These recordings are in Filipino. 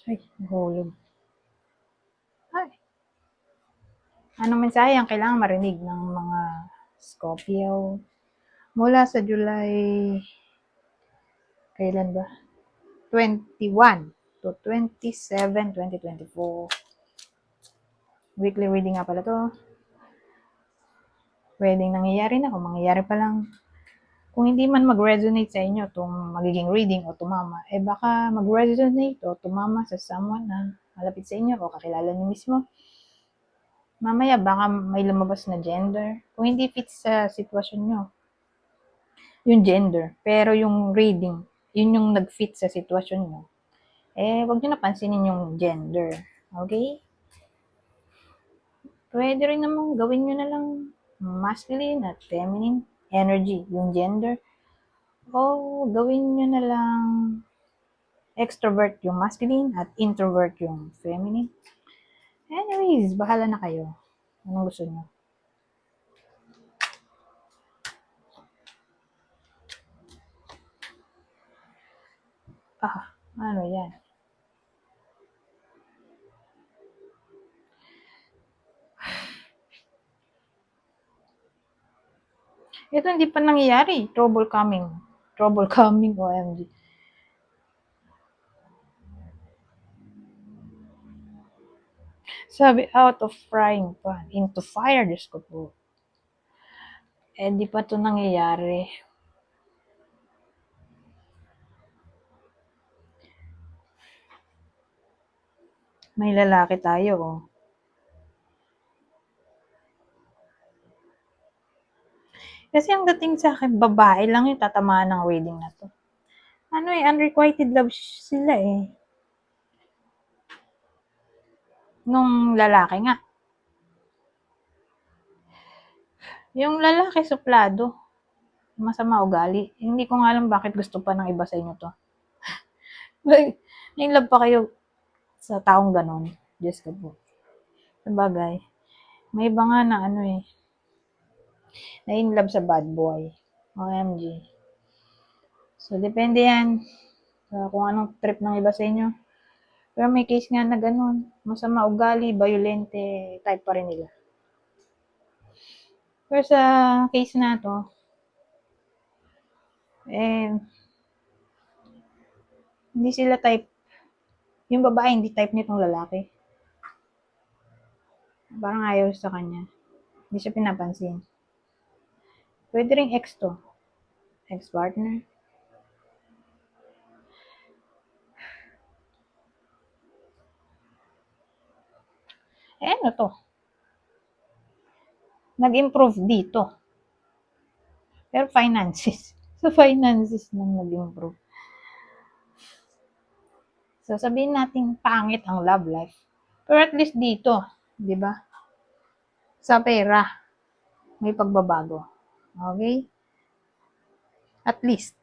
Ay, nahulog. Ay. Anong mensahe ang kailangan marinig ng mga Scorpio mula sa July, kailan ba? 21 to 27, 2024. Weekly reading nga pala to. Pwedeng nangyayari na, kung mangyayari pa lang. Kung hindi man mag-resonate sa inyo itong magiging reading o tumama, baka mag-resonate o tumama sa someone na malapit sa inyo o kakilala niyo mismo. Mamaya baka may lumabas na gender. Kung hindi fit sa sitwasyon nyo, yung gender, pero yung reading, yun yung nag-fit sa sitwasyon nyo, wag nyo napansinin yung gender. Okay? Pwede rin naman gawin nyo na lang masculine at feminine energy, yung gender. O gawin nyo na lang extrovert yung masculine at introvert yung feminine. Anyways, bahala na kayo. Anong gusto nyo? Ano yan? Ito hindi pa nangyayari. Trouble coming. OMG. Sabi, out of frying pan into fire, Diyos ko po. Di pa to nangyayari. May lalaki tayo, oh. Kasi ang dating sa akin, babae lang yung tatamaan ng reading na to. Unrequited love sila eh. Nung lalaki nga. Yung lalaki suplado. Masama ugali. Hindi ko nga alam bakit gusto pa ng iba sa inyo to. In love pa kayo sa taong ganon. Diyos ko po. Sabagay. May iba nga na na in love sa bad boy. OMG. So, depende yan sa kung anong trip ng iba sa inyo. Pero may case nga na ganun. Masama ugali, violente, type pa rin nila. Pero sa case na to, hindi sila type, yung babae hindi type nitong lalaki. Parang ayaw sa kanya. Hindi siya pinapansin. Pwede ring ex to. Ex-partner. Ano to? Nag-improve dito. Pero finances. Sa finances nang nag-improve. So, sabihin natin pangit ang love life. Pero at least dito, di ba? Sa pera, may pagbabago. Okay? At least,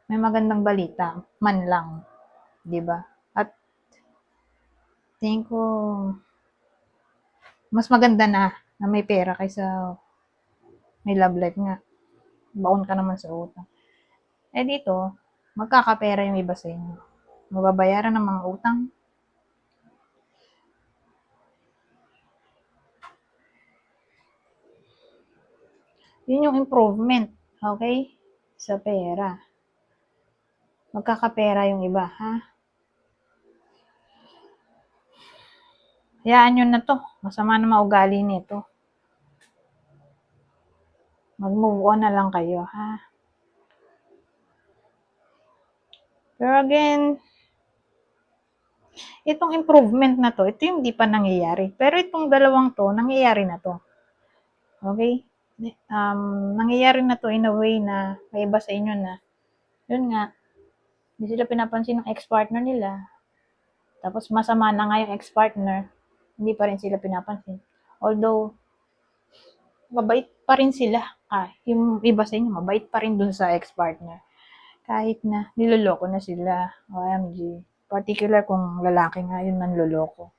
may magandang balita, man lang. Di ba? At tingin ko, mas maganda na may pera kaysa may love life nga. Baon ka naman sa utang. Dito, magkakapera yung iba sa inyo. Mababayaran ng mga utang. Yun yung improvement. Okay? Sa pera. Magkakapera yung iba, ha? Hayaan nyo na to. Masama na maugali nito. Mag-move on na lang kayo, ha? Pero again, itong improvement na to, ito yung di pa nangyayari. Pero itong dalawang to, nangyayari na to. Okay? Nangyayari na to in a way na may iba sa inyo na, yun nga, hindi sila pinapansin ng ex-partner nila. Tapos masama na nga yung ex-partner, hindi pa rin sila pinapansin. Although, mabait pa rin sila. Yung iba sa inyo, mabait pa rin dun sa ex-partner. Kahit na niloloko na sila. OMG. Particular kung lalaki nga yun nanloloko.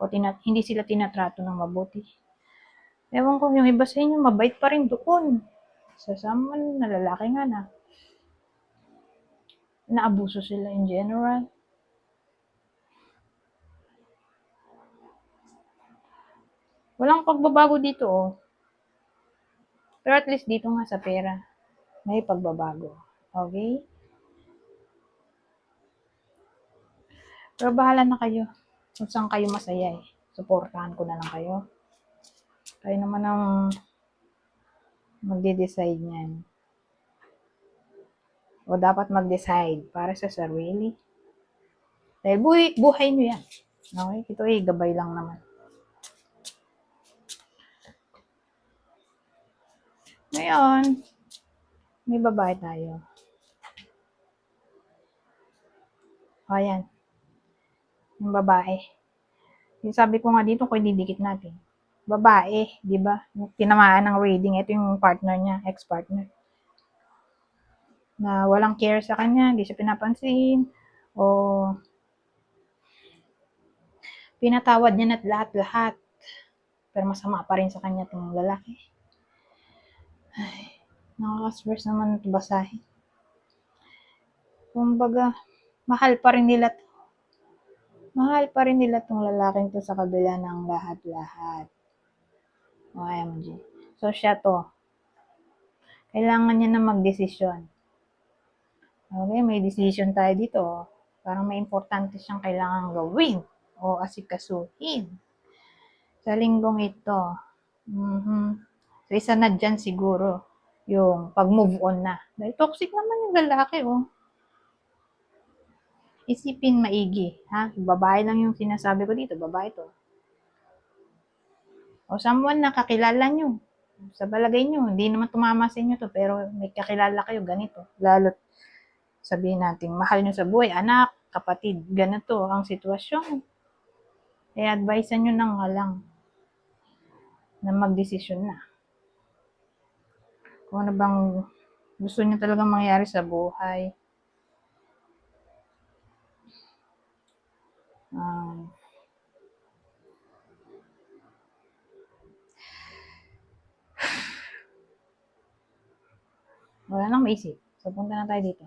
O hindi sila tinatrato ng mabuti. Ewan ko, yung iba sa inyo, mabait pa rin doon. Sa someone na lalaki nga na naabuso sila in general. Walang pagbabago dito, oh. Pero at least dito nga sa pera, may pagbabago. Okay? Pero bahala na kayo kung saan kayo masaya eh. Suportahan ko na lang kayo. Kayo naman ang magde-decide niyan. O dapat mag-decide para sa sarili. Dahil buhay nyo yan. Okay? Ito eh, gabay lang naman. Ngayon, may babae tayo. O, ayan. Yung babae. Yung sabi ko nga dito, kung didikit natin. Babae, di ba? Yung tinamaan ng reading, ito yung partner niya, ex-partner. Na walang care sa kanya, hindi siya pinapansin, o pinatawad niya na lahat-lahat. Pero masama pa rin sa kanya itong lalaki. Ay, nakaka-stress naman ito basahin. Kumbaga, mahal pa rin nila to. Mahal pa rin nila itong lalaking to sa kabila ng lahat-lahat. OMG. So, siya to. Kailangan niya na magdesisyon. Okay, may decision tayo dito. Parang may importante siyang kailangan gawin o asikasuhin sa linggong ito. So, isa na dyan siguro yung pag-move on na. Dahil toxic naman yung lalaki, oh. Isipin maigi, ha? Babae lang yung sinasabi ko dito, babae to. O someone na kakilala nyo. Sa balagay nyo, hindi naman tumama sa inyo to, pero may kakilala kayo, ganito. Lalo sabihin natin, mahal nyo sa buhay, anak, kapatid, ganito ang sitwasyon. Kaya advisean nyo nang lang na magdesisyon na. Kung ano bang gusto nyo talagang mangyari sa buhay. Wala nang maisip. So, punta na tayo dito.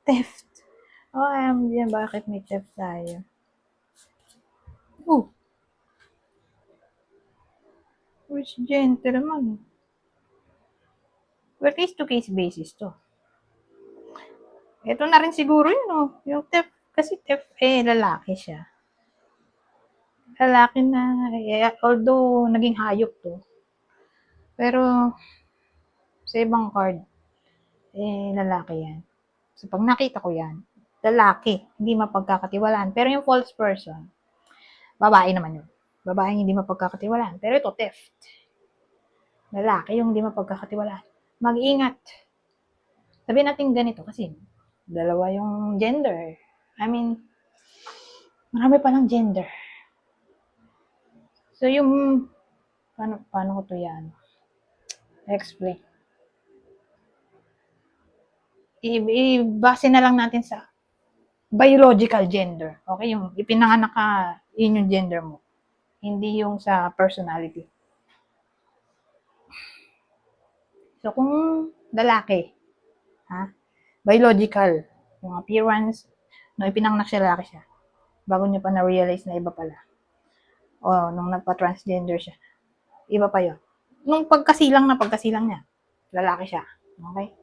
Theft. OMG, bakit may theft tayo? Which gentleman? Well, case-to-case basis to. Ito na rin siguro yun, oh. Yung theft. Kasi theft, lalaki siya. Lalaki na, although naging hayop to. Pero, sa ibang card, lalaki yan. So, pag nakita ko yan, lalaki, hindi mapagkakatiwalaan. Pero yung false person, babae naman yun. Babaeng hindi mapagkakatiwalaan. Pero ito, theft. Lalaki yung hindi mapagkakatiwalaan. Mag-ingat. Sabihin natin ganito kasi dalawa yung gender. I mean, marami pa ng gender. So, yung paano ko to yan? Explain. Base na lang natin sa biological gender. Okay? Yung ipinanganak ka, yun yung gender mo. Hindi yung sa personality. So, kung lalaki, biological, yung appearance, no, ipinanganak siya, lalaki siya. Bago niya pa na-realize na iba pala. O, nung nagpa-transgender siya, iba pa yun. Nung pagkasilang niya, lalaki siya. Okay?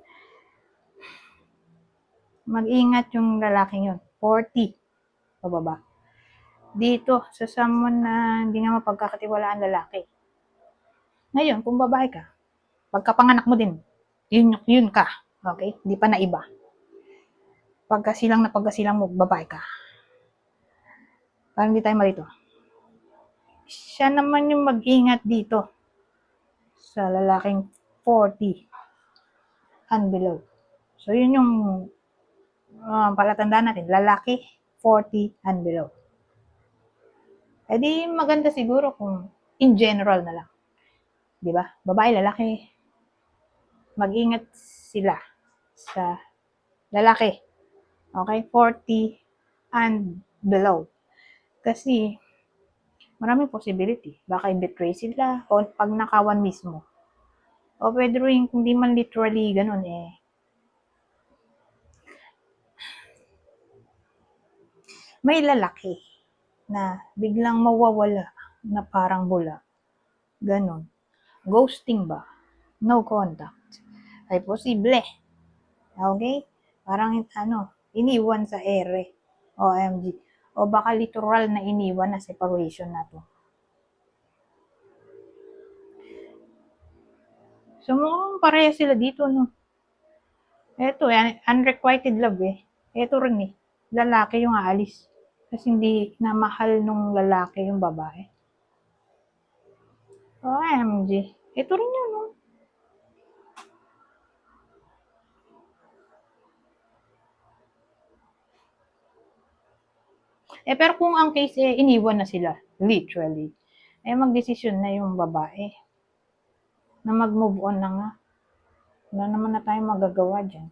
Mag-ingat yung lalaking yun. 40, pababa. Dito, sa someone na hindi nga mapagkakatiwalaan lalaki. Ngayon, kung babae ka, pagkapanganak mo din, yun ka. Okay? Hindi pa na iba. Pagkasilang mo, babae ka. Parang hindi tayo malito. Siya naman yung mag-ingat dito sa lalaking 40 and below. So, yun yung palatandaan natin. Lalaki, 40 and below. Eh di maganda siguro kung in general na lang. Di ba? Babae, lalaki. Mag-ingat sila sa lalaki. Okay? 40 and below. Kasi, Maraming possibility. Baka i-betray sila o pagnakawan mismo. O pwede rin, hindi man literally ganun eh. May lalaki na biglang mawawala na parang bula. Ganun. Ghosting ba? No contact. Ay posible. Okay? Parang iniwan sa ere. OMG. O baka literal na iniwan na separation na to. So mukhang pareha sila dito, no? Eto, unrequited love eh. Eto rin eh. Lalaki yung aalis. Kasi hindi na mahal nung lalaki yung babae. OMG. Ito rin yun, no? Pero kung ang case iniwan na sila, literally, magdesisyon na yung babae na mag-move on na nga. Wala naman na tayong magagawa dyan.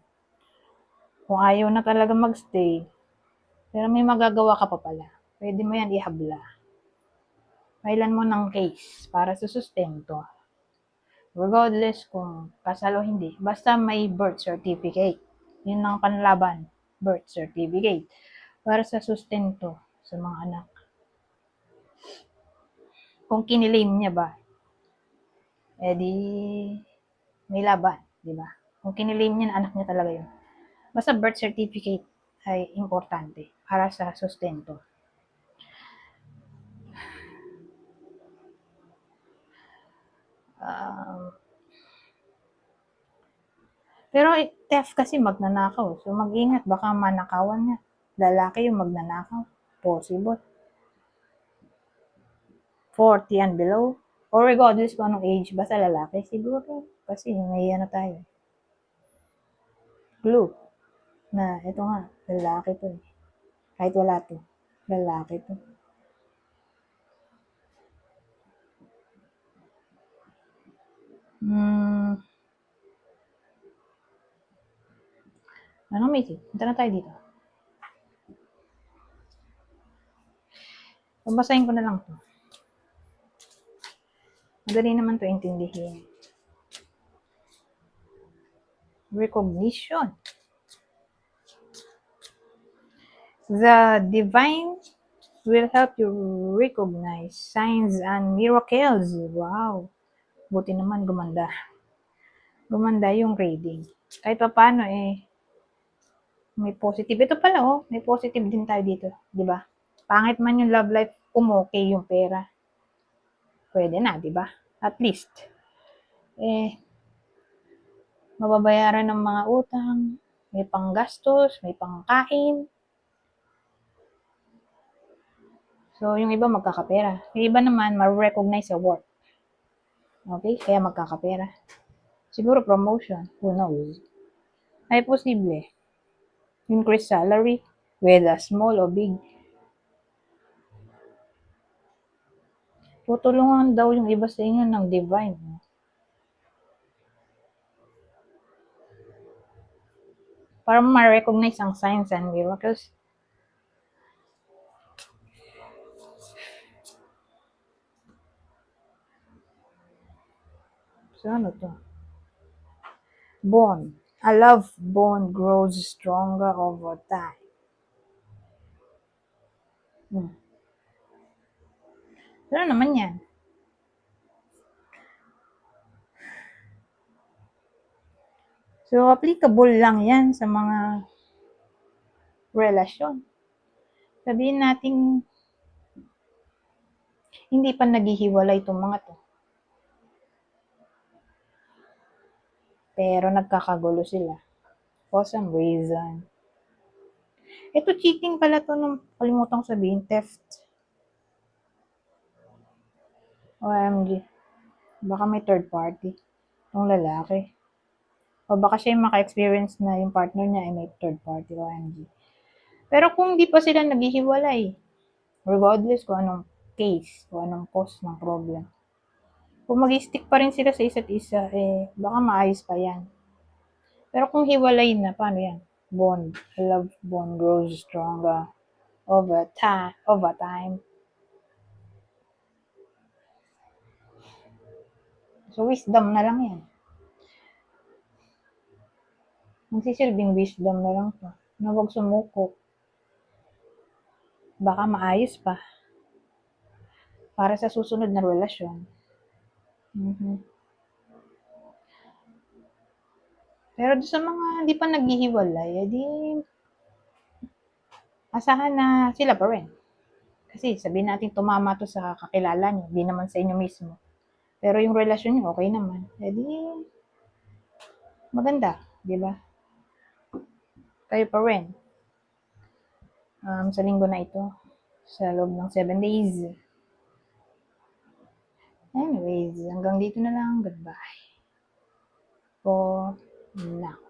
Kung ayaw na talaga magstay, pero may magagawa ka pa pala. Pwede mo yan ihabla. Kailan mo ng case para sa sustento. Regardless kung kasal o hindi, basta may birth certificate. Yun ang panlaban, birth certificate. Para sa sustento sa mga anak. Kung kinilim niya ba, di may laban, di ba? Kung kinilim niya na anak niya talaga yun. Basta birth certificate ay importante para sa sustento. Pero theft kasi magnanakaw. So mag-ingat, baka manakawan niya. Lalaki yung magnanakaw. Possible. 40 and below. Or regardless kung anong age, basta lalaki. Siguro. Kasi may tayo. Clue. Na ito nga, lalaki to. Kahit wala to. Lalaki to. Anong may punta na tayo dito. Babasahin ko na lang to. Madali naman to intindihin. Recognition. The divine will help you recognize signs and miracles. Wow. Buti naman gumanda. Gumanda yung reading. Kahit pa paano may positive. Ito pala may positive din tayo dito. Di ba? Pangit man yung love life, okay yung pera. Pwede na, di ba? At least. Mababayaran ng mga utang, may panggastos, may pangkain. So, yung iba magkakapera. Yung iba naman, ma-recognize sa work. Okay? Kaya magkakapera. Siguro promotion. Who knows? Ay posible. Increase salary, whether small or big. Tutulungan daw yung iba sa inyo ng divine. Para ma-recognize ang signs and miracles. So, ano to? Bond. A love bond grows stronger over time. Ano naman yan? So, applicable lang yan sa mga relasyon. Sabihin natin, hindi pa naghihiwalay itong mga to. Pero nagkakagulo sila. For some reason. Ito cheating pala to nung kalimutan ko sabihin, theft. OMG. Baka may third party. Yung lalaki. O baka siya yung maka-experience na yung partner niya ay may third party. OMG. Pero kung di pa sila naghihiwalay, regardless kung anong case, kung anong cause ng problem, kung mag-stick pa rin sila sa isa't isa, baka maayos pa yan. Pero kung hiwalay na, paano yan? Bond. Love bond grows stronger over time. So, wisdom na lang yan. Magsisilbing wisdom na lang to. Na huwag sumuko. Baka maayos pa. Para sa susunod na relasyon. Pero doon sa mga hindi pa naghihiwalay, edi asahan na sila pa rin. Kasi sabihin natin tumama to sa kakilala niyo, di naman sa inyo mismo. Pero yung relasyon niyo okay naman. Edi maganda, di ba? Kayo pa rin. Sa linggo na ito, sa loob ng 7 days. Anyways, hanggang dito na lang. Goodbye. For now.